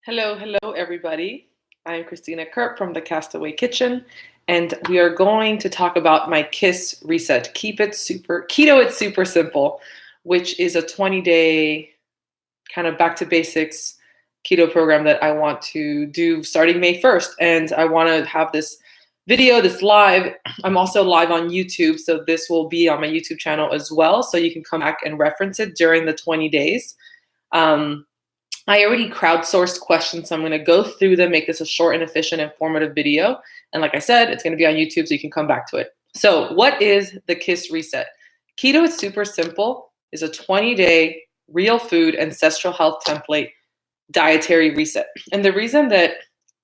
Hello, everybody. I'm Christina Kerp from the Castaway Kitchen, and we are going to talk about my KISS reset. Keto, it's super simple, which is a 20-day kind of back to basics keto program that I want to do starting May 1st. And I want to have this video, this live. I'm also live on YouTube, so this will be on my YouTube channel as well. So you can come back and reference it during the 20 days. I already crowdsourced questions, so I'm going to go through them, make this a short and efficient, informative video. And like I said, it's going to be on YouTube, so you can come back to it. So what is the KISS reset? Keto is super simple. It's a 20-day real food ancestral health template dietary reset. And the reason that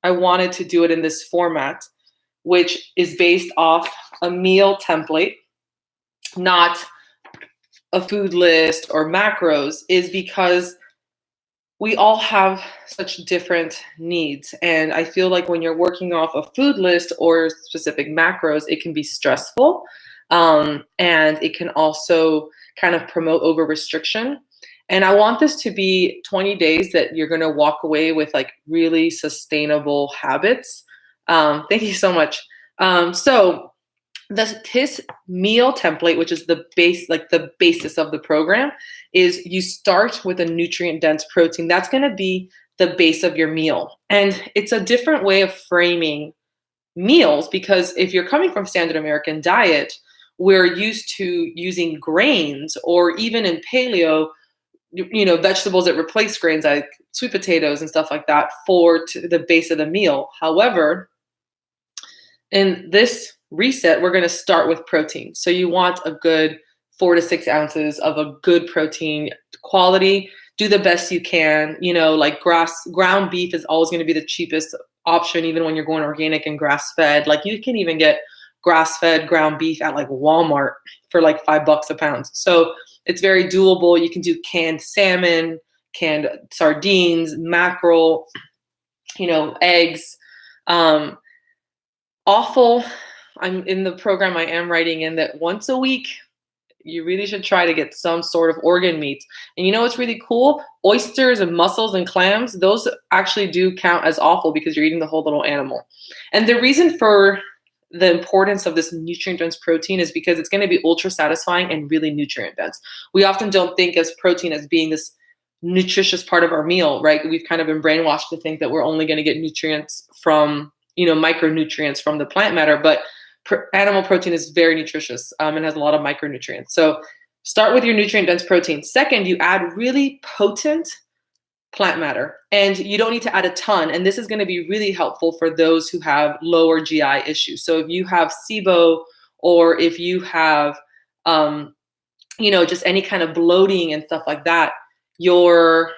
I wanted to do it in this format, which is based off a meal template, not a food list or macros, is because we all have such different needs. And I feel like when you're working off a food list or specific macros, it can be stressful. And it can also kind of promote over restriction. And I want this to be 20 days that you're going to walk away with like really sustainable habits. Thank you so much. So the KISS meal template, which is the basis of the program, is you start with a nutrient-dense protein. That's going to be the base of your meal. And it's a different way of framing meals because if you're coming from standard American diet, we're used to using grains or even in paleo, vegetables that replace grains like sweet potatoes and stuff like that for the base of the meal. However, in this reset, we're going to start with protein. So you want a good 4 to 6 ounces of a good protein quality. Do the best you can. Like ground beef is always going to be the cheapest option, even when you're going organic and grass fed. Like you can even get grass fed ground beef at like Walmart for like $5 a pound. So it's very doable. You can do canned salmon, canned sardines, mackerel, eggs. I'm in the program, I am writing in that once a week, you really should try to get some sort of organ meat. And what's really cool? Oysters and mussels and clams, those actually do count as offal because you're eating the whole little animal. And the reason for the importance of this nutrient-dense protein is because it's going to be ultra satisfying and really nutrient-dense. We often don't think of protein as being this nutritious part of our meal, right? We've kind of been brainwashed to think that we're only going to get nutrients from, micronutrients from the plant matter, but animal protein is very nutritious and has a lot of micronutrients. So start with your nutrient-dense protein. Second, you add really potent plant matter, and you don't need to add a ton. And this is going to be really helpful for those who have lower GI issues. So if you have SIBO or if you have, just any kind of bloating and stuff like that, you're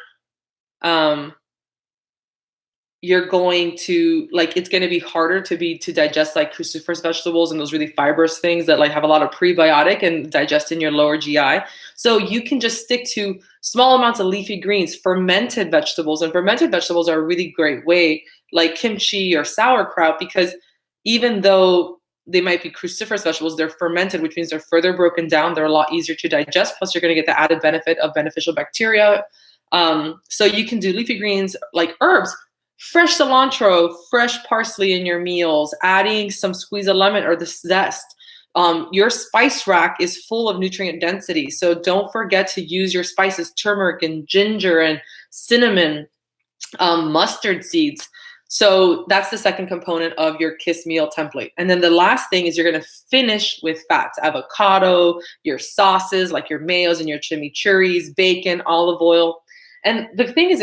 going to it's going to be harder to digest like cruciferous vegetables and those really fibrous things that like have a lot of prebiotic and digest in your lower GI. So you can just stick to small amounts of leafy greens, fermented vegetables, and fermented vegetables are a really great way, like kimchi or sauerkraut, because even though they might be cruciferous vegetables, they're fermented, which means they're further broken down. They're a lot easier to digest. Plus, you're going to get the added benefit of beneficial bacteria. So you can do leafy greens like herbs. Fresh cilantro, fresh parsley in your meals, adding some squeeze of lemon or the zest. Your spice rack is full of nutrient density. So don't forget to use your spices, turmeric and ginger and cinnamon, mustard seeds. So that's the second component of your KISS meal template. And then the last thing is you're going to finish with fats, avocado, your sauces like your mayos and your chimichurris, bacon, olive oil. And the thing is,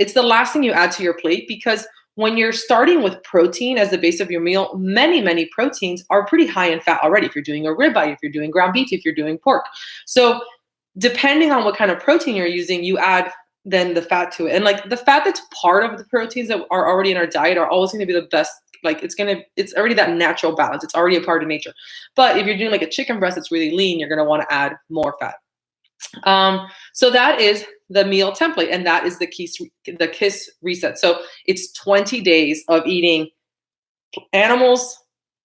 it's the last thing you add to your plate because when you're starting with protein as the base of your meal, many proteins are pretty high in fat already. If you're doing a ribeye, if you're doing ground beef, if you're doing pork. So depending on what kind of protein you're using, you add then the fat to it. And like the fat that's part of the proteins that are already in our diet are always going to be the best. Like it's already that natural balance. It's already a part of nature. But if you're doing like a chicken breast that's really lean, you're going to want to add more fat. So that is the meal template, and that is the KISS reset. So it's 20 days of eating animals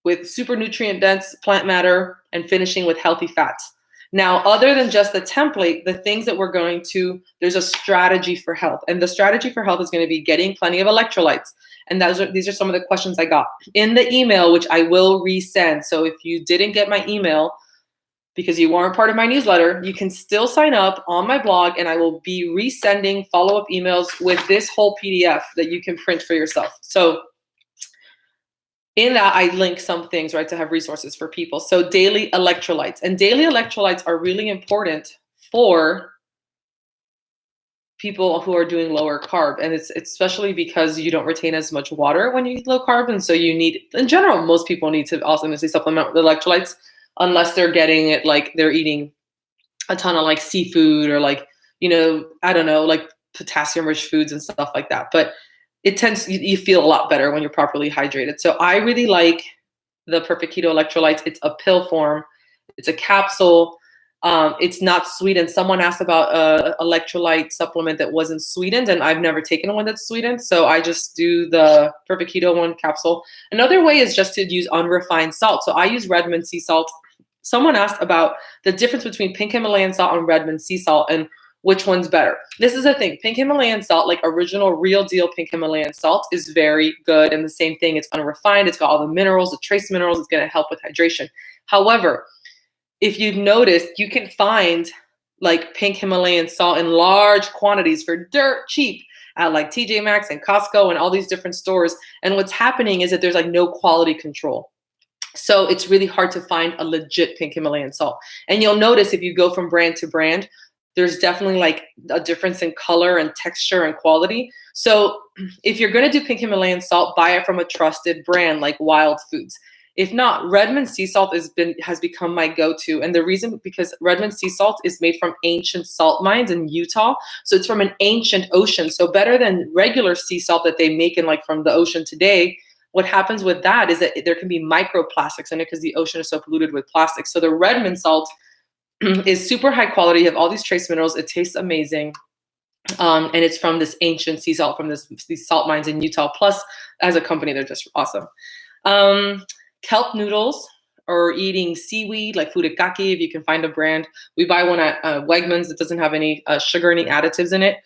with super nutrient dense plant matter and finishing with healthy fats. Now, other than just the template, the things that we're going to, there's a strategy for health. And the strategy for health is going to be getting plenty of electrolytes. And these are some of the questions I got in the email, which I will resend. So if you didn't get my email because you weren't part of my newsletter, you can still sign up on my blog, and I will be resending follow-up emails with this whole PDF that you can print for yourself. So in that, I link some things, right, to have resources for people. So daily electrolytes. And daily electrolytes are really important for people who are doing lower carb. And it's especially because you don't retain as much water when you eat low carb. And so you need, in general, most people need to also supplement with electrolytes unless they're getting it like they're eating a ton of like seafood or like, I don't know, like potassium rich foods and stuff like that. But it tends, you feel a lot better when you're properly hydrated. So I really like the Perfect Keto electrolytes. It's a pill form. It's a capsule. It's not sweetened. Someone asked about a electrolyte supplement that wasn't sweetened, and I've never taken one that's sweetened. So I just do the Perfect Keto one capsule. Another way is just to use unrefined salt. So I use Redmond sea salt. Someone asked about the difference between pink Himalayan salt and Redmond sea salt and which one's better. This is the thing. Pink Himalayan salt, like original, real deal pink Himalayan salt, is very good. And the same thing, it's unrefined. It's got all the minerals, the trace minerals. It's going to help with hydration. However, if you've noticed, you can find like pink Himalayan salt in large quantities for dirt cheap at like TJ Maxx and Costco and all these different stores. And what's happening is that there's like no quality control. So it's really hard to find a legit pink Himalayan salt. And you'll notice if you go from brand to brand, there's definitely like a difference in color and texture and quality. So if you're going to do pink Himalayan salt, buy it from a trusted brand like Wild Foods. If not, Redmond sea salt has become my go-to. And the reason, because Redmond sea salt is made from ancient salt mines in Utah. So it's from an ancient ocean. So better than regular sea salt that they make in like from the ocean today. What happens with that is that there can be microplastics in it because the ocean is so polluted with plastic. So the Redmond salt is super high quality. You have all these trace minerals. It tastes amazing. And it's from this ancient sea salt from these salt mines in Utah. Plus, as a company, they're just awesome. Kelp noodles, or eating seaweed like furikake, if you can find a brand. We buy one at Wegmans that doesn't have any sugar, any additives in it.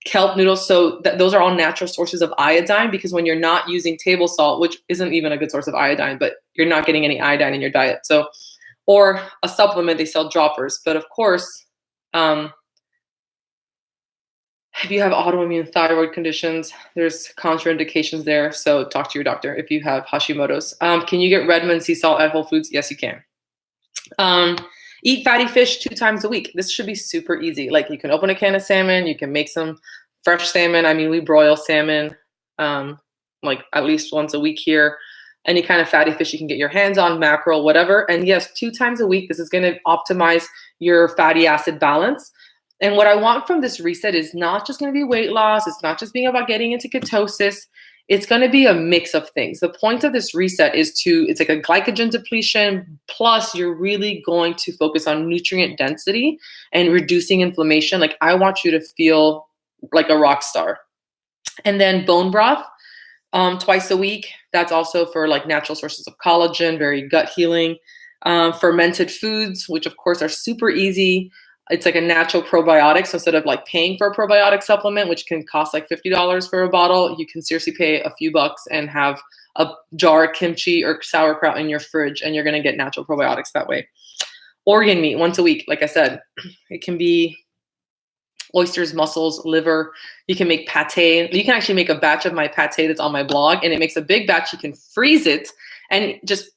Kelp noodles, so those are all natural sources of iodine, because when you're not using table salt, which isn't even a good source of iodine, but you're not getting any iodine in your diet. So, or a supplement, they sell droppers. But of course, if you have autoimmune thyroid conditions, there's contraindications there. So talk to your doctor if you have Hashimoto's. Can you get Redmond sea salt at Whole Foods? Yes, you can. Eat fatty fish 2 times a week. This should be super easy. Like you can open a can of salmon. You can make some fresh salmon. I mean, we broil salmon like at least once a week here. Any kind of fatty fish you can get your hands on, mackerel, whatever. And yes, 2 times a week. This is going to optimize your fatty acid balance. And what I want from this reset is not just going to be weight loss. It's not just being about getting into ketosis. It's going to be a mix of things. The point of this reset is it's like a glycogen depletion, plus you're really going to focus on nutrient density and reducing inflammation. Like I want you to feel like a rock star. And then bone broth, twice a week. That's also for like natural sources of collagen, very gut healing. Fermented foods, which of course are super easy. It's like a natural probiotic. So instead of like paying for a probiotic supplement, which can cost like $50 for a bottle, you can seriously pay a few bucks and have a jar of kimchi or sauerkraut in your fridge, and you're going to get natural probiotics that way. Organ meat once a week. Like I said, it can be oysters, mussels, liver. You can make pate. You can actually make a batch of my pate that's on my blog, and it makes a big batch. You can freeze it and just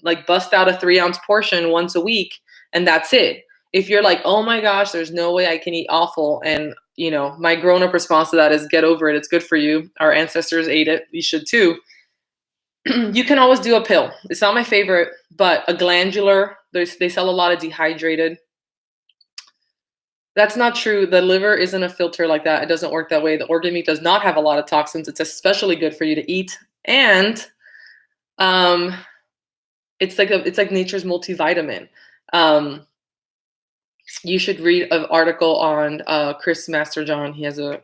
like bust out a 3-ounce portion once a week, and that's it. If you're like, oh my gosh, there's no way I can eat offal, and my grown-up response to that is get over it. It's good for you. Our ancestors ate it. You should too. You can always do a pill. It's not my favorite, but a glandular. They sell a lot of dehydrated. That's not true. The liver isn't a filter like that. It doesn't work that way. The organ meat does not have a lot of toxins. It's especially good for you to eat, and it's like nature's multivitamin. You should read an article on Chris Masterjohn. He has a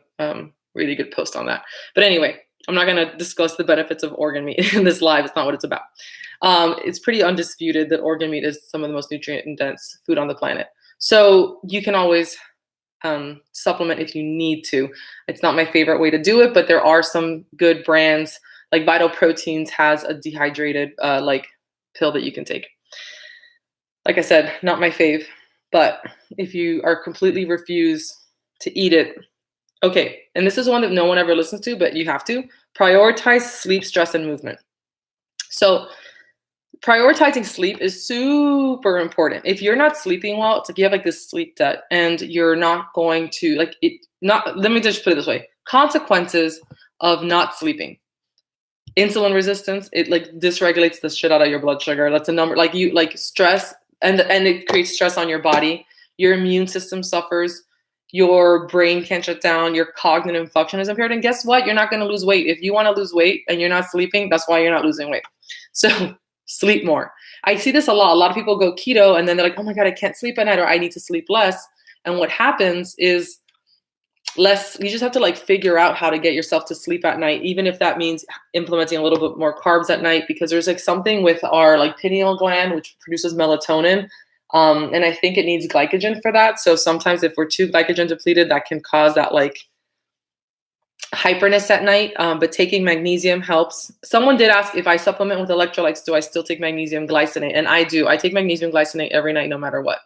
really good post on that. But anyway, I'm not going to discuss the benefits of organ meat in this live. It's not what it's about. It's pretty undisputed that organ meat is some of the most nutrient dense food on the planet. So you can always supplement if you need to. It's not my favorite way to do it, but there are some good brands. Like Vital Proteins has a dehydrated like pill that you can take. Like I said, not my fave, but if you are completely refuse to eat it, okay. And this is one that no one ever listens to, but you have to prioritize sleep, stress, and movement. So prioritizing sleep is super important. If you're not sleeping well, it's like you have like this sleep debt and you're not going to like it not let me just put it this way. Consequences of not sleeping. Insulin resistance, it like dysregulates the shit out of your blood sugar. That's a number like you like stress and it creates stress on your body. Your immune system suffers. Your brain can't shut down. Your cognitive function is impaired. And guess what? You're not going to lose weight. If you want to lose weight and you're not sleeping, that's why you're not losing weight. So sleep more. I see this a lot. A lot of people go keto and then they're like, oh my God, I can't sleep at night or I need to sleep less. And what happens is you just have to like figure out how to get yourself to sleep at night, even if that means implementing a little bit more carbs at night, because there's like something with our like pineal gland, which produces melatonin. And I think it needs glycogen for that. So sometimes if we're too glycogen depleted, that can cause that like hyperness at night. But taking magnesium helps. Someone did ask if I supplement with electrolytes, do I still take magnesium glycinate? And I do. I take magnesium glycinate every night, no matter what.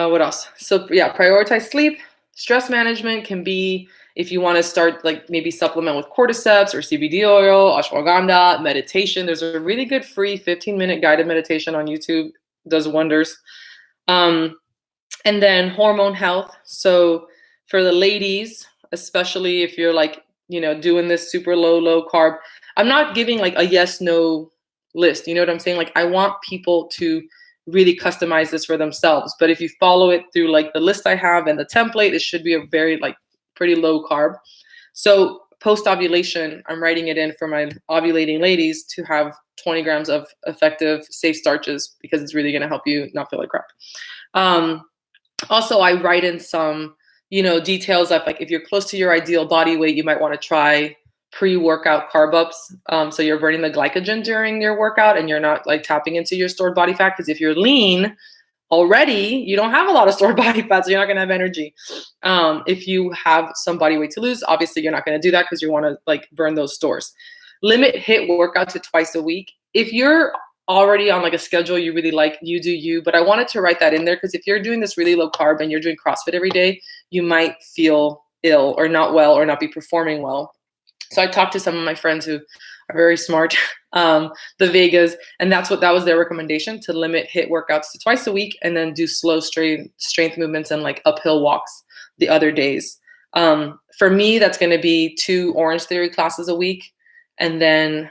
What else? So yeah, prioritize sleep. Stress management can be if you want to start like maybe supplement with cordyceps or CBD oil, ashwagandha, meditation. There's a really good free 15-minute guided meditation on YouTube. Does wonders. And then hormone health. So for the ladies, especially if you're like, doing this super low carb, I'm not giving like a yes, no list. You know what I'm saying? Like I want people to really customize this for themselves. But if you follow it through like the list I have and the template, it should be a very like pretty low carb. So post ovulation, I'm writing it in for my ovulating ladies to have 20 grams of effective safe starches because it's really going to help you not feel like crap. Also, I write in some, details of like if you're close to your ideal body weight, you might want to try pre-workout carb ups. So you're burning the glycogen during your workout and you're not like tapping into your stored body fat. Because if you're lean already, you don't have a lot of stored body fat, so you're not going to have energy. If you have some body weight to lose, obviously you're not going to do that because you want to like burn those stores. Limit HIIT workouts to twice a week. If you're already on like a schedule you really like, you do you, but I wanted to write that in there because if you're doing this really low carb and you're doing CrossFit every day, you might feel ill or not well or not be performing well. So I talked to some of my friends who are very smart, the Vegas, and that was their recommendation, to limit HIIT workouts to twice a week and then do slow strength movements and like uphill walks the other days. For me, that's going to be 2 Orange Theory classes a week and then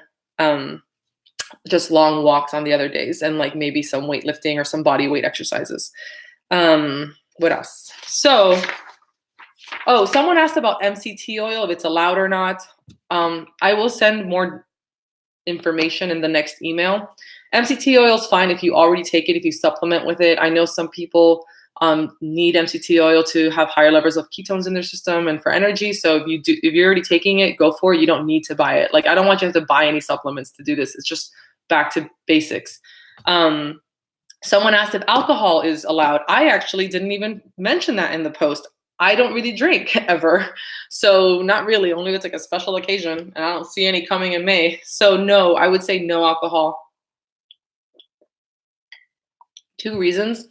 just long walks on the other days and like maybe some weightlifting or some body weight exercises. What else? So, someone asked about MCT oil, if it's allowed or not. I will send more information in the next email. MCT oil is fine if you already take it, if you supplement with it. I know some people need MCT oil to have higher levels of ketones in their system and for energy. So if you're already taking it, go for it. You don't need to buy it. Like I don't want you to have to buy any supplements to do this. It's just back to basics. Someone asked if alcohol is allowed. I actually didn't even mention that in the post. I don't really drink ever. So not really, only if it's like a special occasion and I don't see any coming in May. So no, I would say no alcohol. 2 reasons.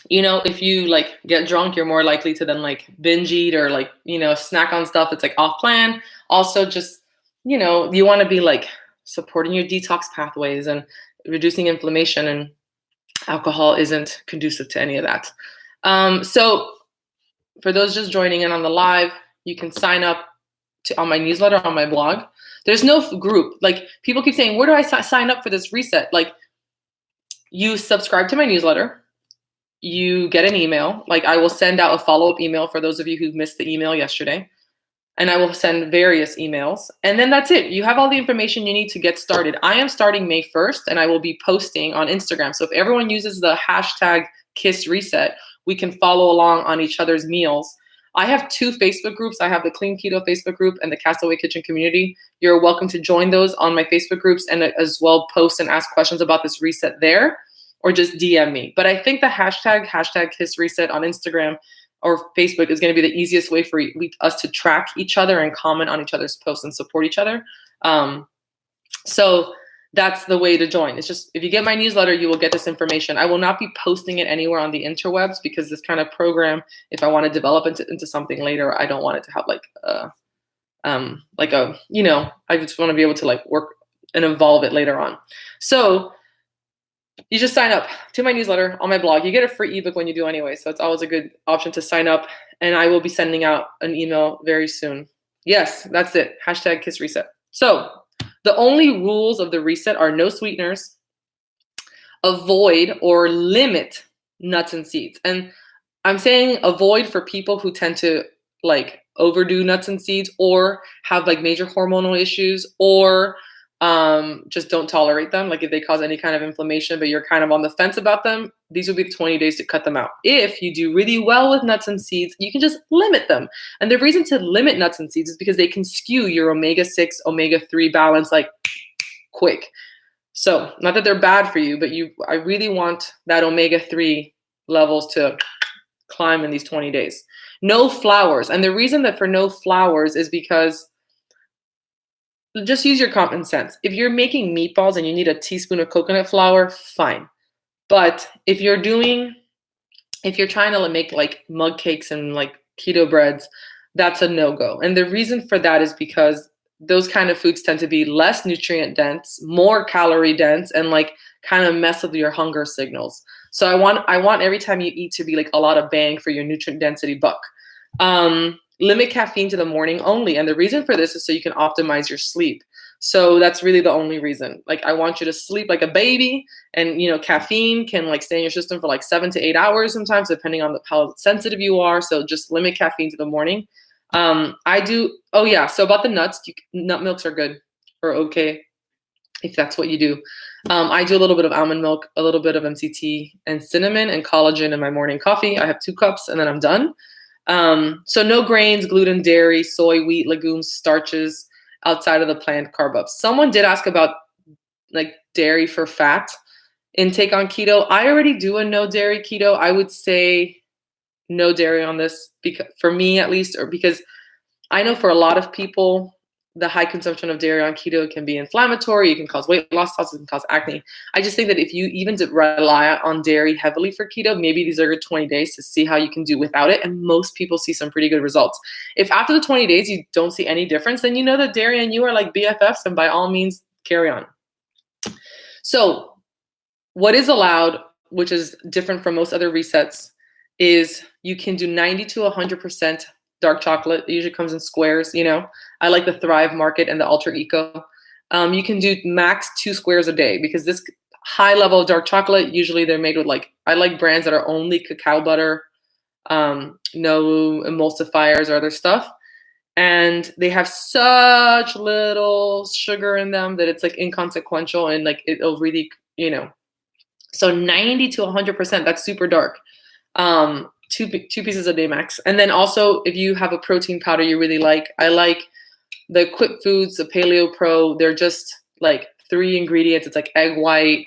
If you like get drunk, you're more likely to then like binge eat or like, snack on stuff that's like off plan. Also just, you want to be like supporting your detox pathways and reducing inflammation, and alcohol isn't conducive to any of that. So for those just joining in on the live, you can sign up on my newsletter on my blog. There's no group. Like people keep saying, where do I sign up for this reset? Like you subscribe to my newsletter, you get an email. Like I will send out a follow-up email for those of you who missed the email yesterday. and I will send various emails. And then that's it. You have all the information you need to get started. I am starting May 1st, and I will be posting on Instagram. So if everyone uses the hashtag Kiss Reset, we can follow along on each other's meals. I have 2 Facebook groups. I have the Clean Keto Facebook group and the Castaway Kitchen community. You're welcome to join those on my Facebook groups and as well post and ask questions about this reset there, or just DM me. But I think the hashtag Kiss Reset on Instagram or Facebook is going to be the easiest way for us to track each other and comment on each other's posts and support each other. So that's the way to join. It's just, if you get my newsletter, you will get this information. I will not be posting it anywhere on the interwebs, because this kind of program, if I want to develop into something later, I don't want it to have I just want to be able to work and evolve it later on. So you just sign up to my newsletter on my blog. You get a free ebook when you do anyway, so it's always a good option to sign up. And I will be sending out an email very soon. Yes, that's it. Hashtag Kiss Reset. So the only rules of the reset are no sweeteners, avoid or limit nuts and seeds. And I'm saying avoid for people who tend to overdo nuts and seeds, or have major hormonal issues, or just don't tolerate them. If they cause any kind of inflammation, but you're kind of on the fence about them, these would be the 20 days to cut them out. If you do really well with nuts and seeds, you can just limit them. And the reason to limit nuts and seeds is because they can skew your omega-6, omega-3 balance quick. So not that they're bad for you, but I really want that omega-3 levels to climb in these 20 days. No flours. And the reason that for no flours is because, just use your common sense. If you're making meatballs and you need a teaspoon of coconut flour, fine. But if you're trying to make mug cakes and keto breads, that's a no-go. And the reason for that is because those kind of foods tend to be less nutrient dense, more calorie dense, and kind of mess with your hunger signals. So I want every time you eat to be a lot of bang for your nutrient density buck. Limit caffeine to the morning only. And the reason for this is so you can optimize your sleep. So that's really the only reason. I want you to sleep like a baby, and caffeine can stay in your system for 7 to 8 hours sometimes, depending on how sensitive you are. So just limit caffeine to the morning. So about the nuts, nut milks are good or okay if that's what you do. I do a little bit of almond milk, a little bit of MCT and cinnamon and collagen in my morning coffee. I have 2 cups and then I'm done. So no grains, gluten, dairy, soy, wheat, legumes, starches outside of the planned carb ups. Someone did ask about dairy for fat intake on keto. I already do a no dairy keto. I would say no dairy on this, because for me at least, or because I know for a lot of people, the high consumption of dairy on keto can be inflammatory. It can cause weight loss, it can cause acne. I just think that if you even rely on dairy heavily for keto, maybe these are good 20 days to see how you can do without it. And most people see some pretty good results. If after the 20 days you don't see any difference, then you know that dairy and you are BFFs, and by all means, carry on. So what is allowed, which is different from most other resets, is you can do 90 to 100% dark chocolate. It usually comes in squares, I like the Thrive Market and the Ultra Eco. You can do max 2 squares a day, because this high level of dark chocolate, usually they're made with I like brands that are only cacao butter, no emulsifiers or other stuff. And they have such little sugar in them that it's inconsequential, and it'll really, so 90 to 100%, that's super dark. 2 pieces a day max. And then also, if you have a protein powder you really like, I like the Quip Foods, the Paleo Pro. They're just 3 ingredients. It's egg white,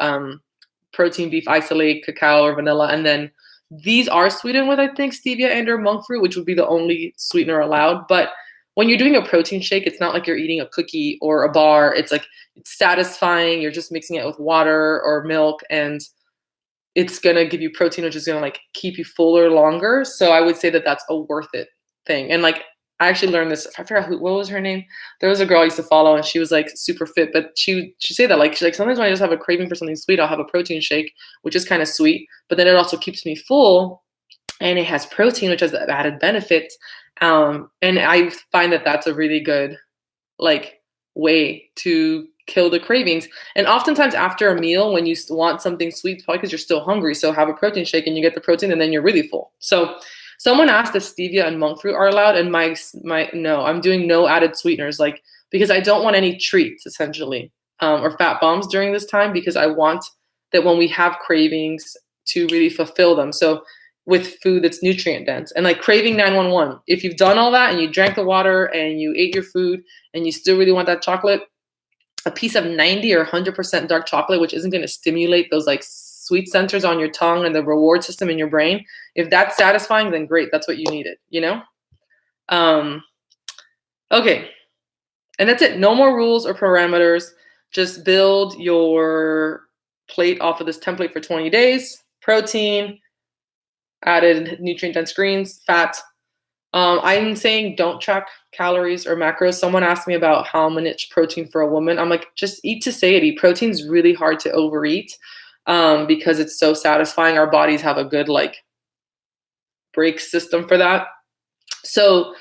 protein beef isolate, cacao or vanilla. And then these are sweetened with, I think, stevia and or monk fruit, which would be the only sweetener allowed. But when you're doing a protein shake, it's not like you're eating a cookie or a bar. It's it's satisfying. You're just mixing it with water or milk, and it's going to give you protein, which is going to keep you fuller longer. So I would say that that's a worth it thing. And I actually learned this. I forgot what was her name. There was a girl I used to follow, and she was super fit, but she say that she's sometimes when I just have a craving for something sweet, I'll have a protein shake, which is kind of sweet, but then it also keeps me full, and it has protein, which has added benefits. And I find that that's a really good way to kill the cravings. And oftentimes after a meal, when you want something sweet, probably because you're still hungry, so have a protein shake and you get the protein, and then you're really full. So Someone asked if stevia and monk fruit are allowed, and my no, I'm doing no added sweeteners, like because I don't want any treats essentially, or fat bombs during this time, because I want that when we have cravings to really fulfill them. So with food that's nutrient dense and like craving 911, if you've done all that and you drank the water and you ate your food and you still really want that chocolate, a piece of 90 or 100% dark chocolate, which isn't going to stimulate those like sweet centers on your tongue and the reward system in your brain. If that's satisfying, then great. That's what you needed, you know? Okay. And that's it. No more rules or parameters. Just build your plate off of this template for 20 days. Protein, added nutrient-dense greens, fat. I'm saying don't track calories or macros. Someone asked me about how much protein for a woman. I'm like, just eat to satiety. Protein's really hard to overeat because it's so satisfying. Our bodies have a good like break system for that. So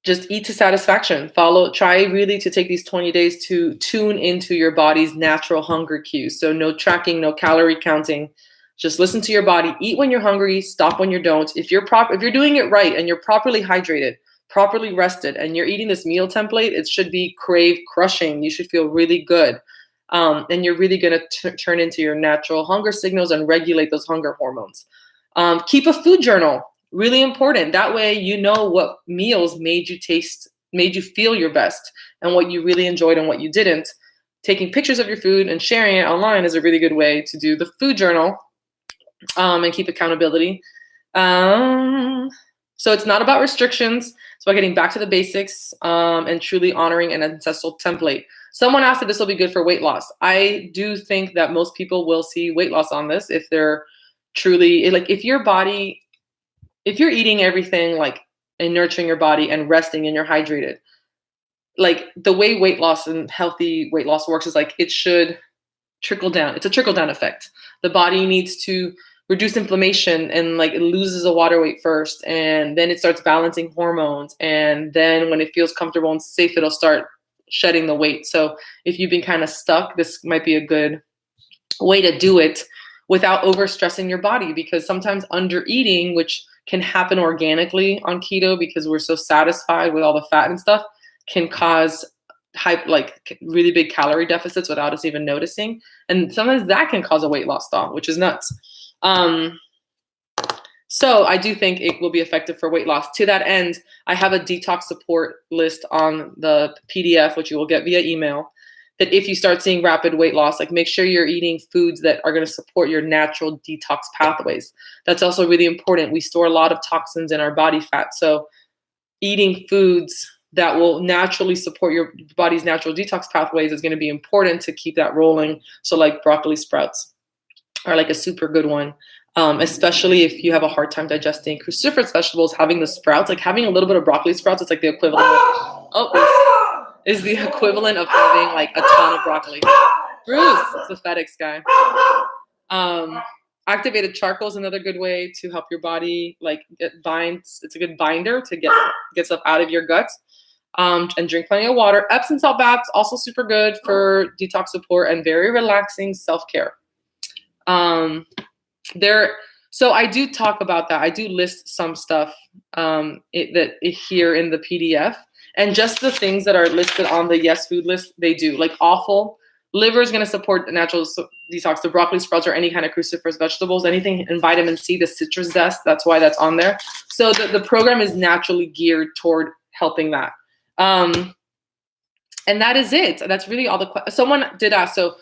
just eat to satisfaction. Try really to take these 20 days to tune into your body's natural hunger cues. So no tracking, no calorie counting. Just listen to your body. Eat when you're hungry. Stop when you don't. If you're doing it right and you're properly hydrated, properly rested, and you're eating this meal template, it should be crave crushing. You should feel really good, and you're really gonna turn into your natural hunger signals and regulate those hunger hormones. Keep a food journal. Really important. That way, you know what meals made you feel your best, and what you really enjoyed and what you didn't. Taking pictures of your food and sharing it online is a really good way to do the food journal. And keep accountability. So it's not about restrictions. It's about getting back to the basics and truly honoring an ancestral template. Someone asked if this will be good for weight loss. I do think that most people will see weight loss on this if they're truly like, if you're eating everything like and nurturing your body and resting and you're hydrated. Like the way weight loss and healthy weight loss works is like it should trickle down. It's a trickle down effect. The body needs to reduce inflammation and like it loses a water weight first, and then it starts balancing hormones, and then when it feels comfortable and safe, it'll start shedding the weight. So if you've been kind of stuck, this might be a good way to do it without overstressing your body, because sometimes under eating, which can happen organically on keto because we're so satisfied with all the fat and stuff, can cause really big calorie deficits without us even noticing. And sometimes that can cause a weight loss stall, which is nuts. So I do think it will be effective for weight loss. To that end, I have a detox support list on the PDF, which you will get via email, that if you start seeing rapid weight loss, like make sure you're eating foods that are going to support your natural detox pathways. That's also really important. We store a lot of toxins in our body fat. So eating foods that will naturally support your body's natural detox pathways is going to be important to keep that rolling. So like broccoli sprouts are like a super good one, especially if you have a hard time digesting cruciferous vegetables. Having the sprouts, like having a little bit of broccoli sprouts, it's like the equivalent is the equivalent of having like a ton of broccoli. Bruce, it's the FedEx guy. Activated charcoal is another good way to help your body like binds. It's a good binder to get stuff out of your guts. And drink plenty of water. Epsom salt baths, also super good for detox support and very relaxing self-care. So I do talk about that. I do list some stuff here in the PDF, and just the things that are listed on the yes food list, they do. Like offal, liver is going to support the natural detox. The broccoli sprouts or any kind of cruciferous vegetables, anything in vitamin C, the citrus zest, that's why that's on there. So the program is naturally geared toward helping that. And that is it. That's really all someone did ask. So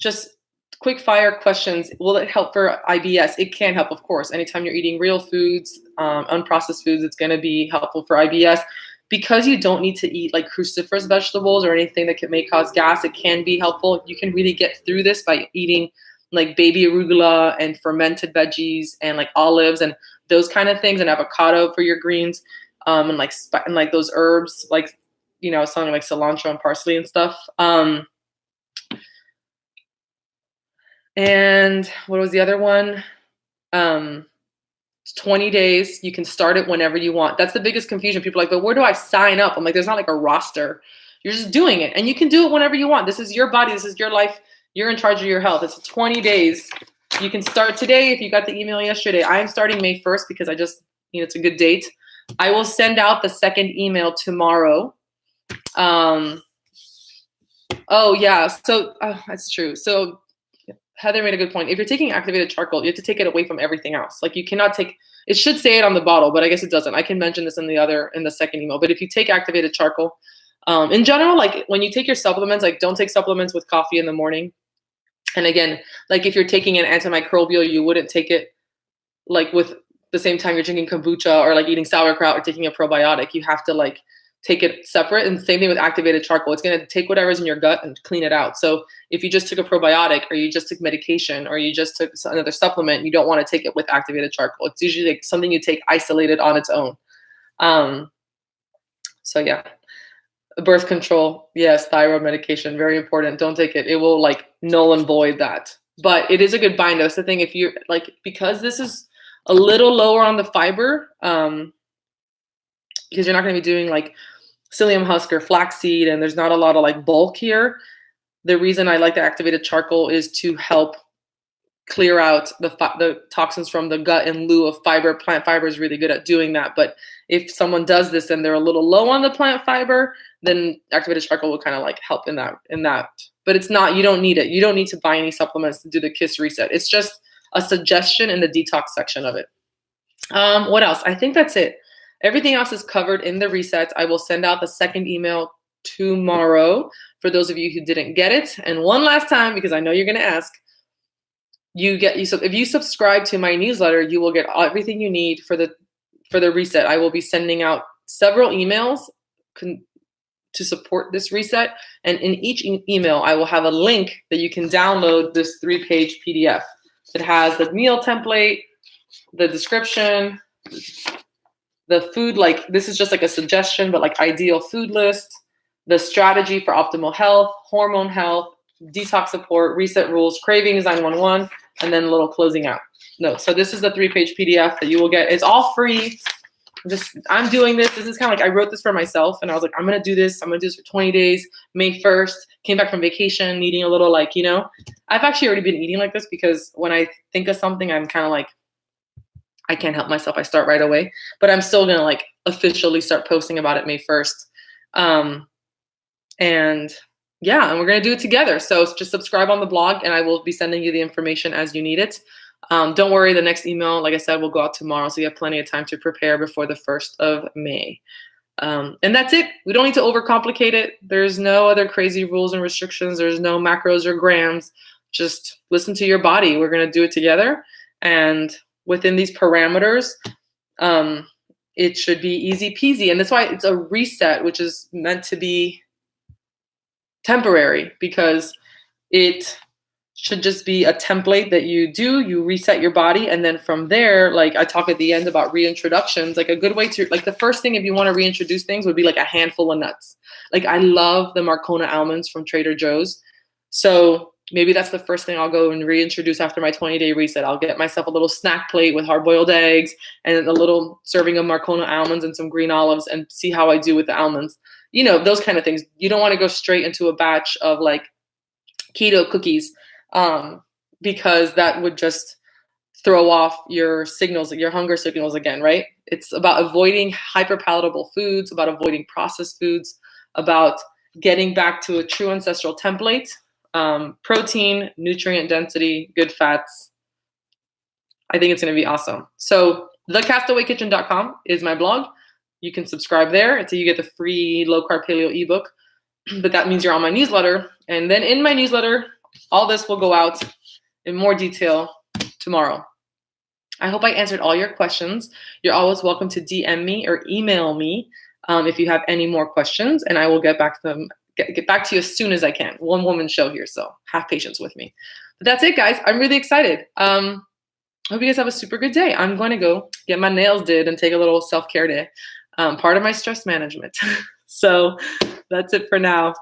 just quick fire questions. Will it help for IBS? It can help, of course. Anytime you're eating real foods, unprocessed foods, it's going to be helpful for IBS. Because you don't need to eat like cruciferous vegetables or anything that may cause gas, it can be helpful. You can really get through this by eating like baby arugula and fermented veggies and like olives and those kind of things, and avocado for your greens, and like those herbs, like, you know, something like cilantro and parsley and stuff. And what was the other one? 20 days. You can start it whenever you want. That's the biggest confusion. People are like, but where do I sign up? I'm like, there's not like a roster. You're just doing it, and you can do it whenever you want. This is your body. This is your life. You're in charge of your health. It's 20 days. You can start today if you got the email yesterday. I am starting May 1st because I just it's a good date. I will send out the second email tomorrow. Oh yeah, so that's true. So Heather made a good point. If you're taking activated charcoal, you have to take it away from everything else. Like you cannot take, it should say it on the bottle, but I guess it doesn't. I can mention this in the second email. But if you take activated charcoal, in general, like when you take your supplements, like don't take supplements with coffee in the morning. And again, like if you're taking an antimicrobial, you wouldn't take it like with the same time you're drinking kombucha or like eating sauerkraut or taking a probiotic. You have to like take it separate. And same thing with activated charcoal. It's going to take whatever's in your gut and clean it out. So if you just took a probiotic or you just took medication or you just took another supplement, you don't want to take it with activated charcoal. It's usually like something you take isolated on its own. So yeah. Birth control, yes, thyroid medication, very important. Don't take it. It will like null and void that. But it is a good bind. That's the thing. If you're like, because this is a little lower on the fiber, because you're not going to be doing like psyllium husk or flaxseed, and there's not a lot of like bulk here. The reason I like the activated charcoal is to help clear out the toxins from the gut in lieu of fiber. Plant fiber is really good at doing that. But if someone does this and they're a little low on the plant fiber, then activated charcoal will kind of like help in that. But it's not, you don't need it. You don't need to buy any supplements to do the KISS reset. It's just a suggestion in the detox section of it. What else? I think that's it. Everything else is covered in the reset. I will send out the second email tomorrow for those of you who didn't get it. And one last time, because I know you're going to ask, if you subscribe to my newsletter, you will get everything you need for the reset. I will be sending out several emails to support this reset. And in each email, I will have a link that you can download this 3-page PDF. It has the meal template, the description, the food, like this is just like a suggestion, but like ideal food list, the strategy for optimal health, hormone health, detox support, reset rules, cravings 911, and then a little closing out notes. So this is the 3-page PDF that you will get. It's all free. I'm doing this. This is kind of like I wrote this for myself, and I was like, I'm going to do this. I'm going to do this for 20 days. May 1st, came back from vacation, needing a little like, I've actually already been eating like this because when I think of something, I'm kind of like, I can't help myself. I start right away, but I'm still going to like officially start posting about it May 1st. And yeah, and we're going to do it together. So just subscribe on the blog and I will be sending you the information as you need it. Don't worry, the next email, like I said, will go out tomorrow. So you have plenty of time to prepare before the 1st of May. And that's it. We don't need to overcomplicate it. There's no other crazy rules and restrictions. There's no macros or grams. Just listen to your body. We're going to do it together. And within these parameters, it should be easy peasy. And that's why it's a reset, which is meant to be temporary, because it should just be a template that you reset your body. And then from there, like I talk at the end about reintroductions, like a good way to, like the first thing if you want to reintroduce things would be like a handful of nuts. Like I love the Marcona almonds from Trader Joe's. So maybe that's the first thing I'll go and reintroduce after my 20-day reset. I'll get myself a little snack plate with hard-boiled eggs and a little serving of Marcona almonds and some green olives and see how I do with the almonds. Those kind of things. You don't want to go straight into a batch of like keto cookies because that would just throw off your signals, your hunger signals again, right? It's about avoiding hyperpalatable foods, about avoiding processed foods, about getting back to a true ancestral template. Protein, nutrient density, good fats. I think it's going to be awesome. So thecastawaykitchen.com is my blog. You can subscribe there until you get the free low carb paleo ebook. But that means you're on my newsletter. And then in my newsletter, all this will go out in more detail tomorrow. I hope I answered all your questions. You're always welcome to DM me or email me if you have any more questions, and I will get back to them. Get back to you as soon as I can. One woman show here, so have patience with me. But that's it, guys. I'm really excited. I hope you guys have a super good day. I'm going to go get my nails did and take a little self-care day. Part of my stress management. So that's it for now.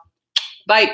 Bye.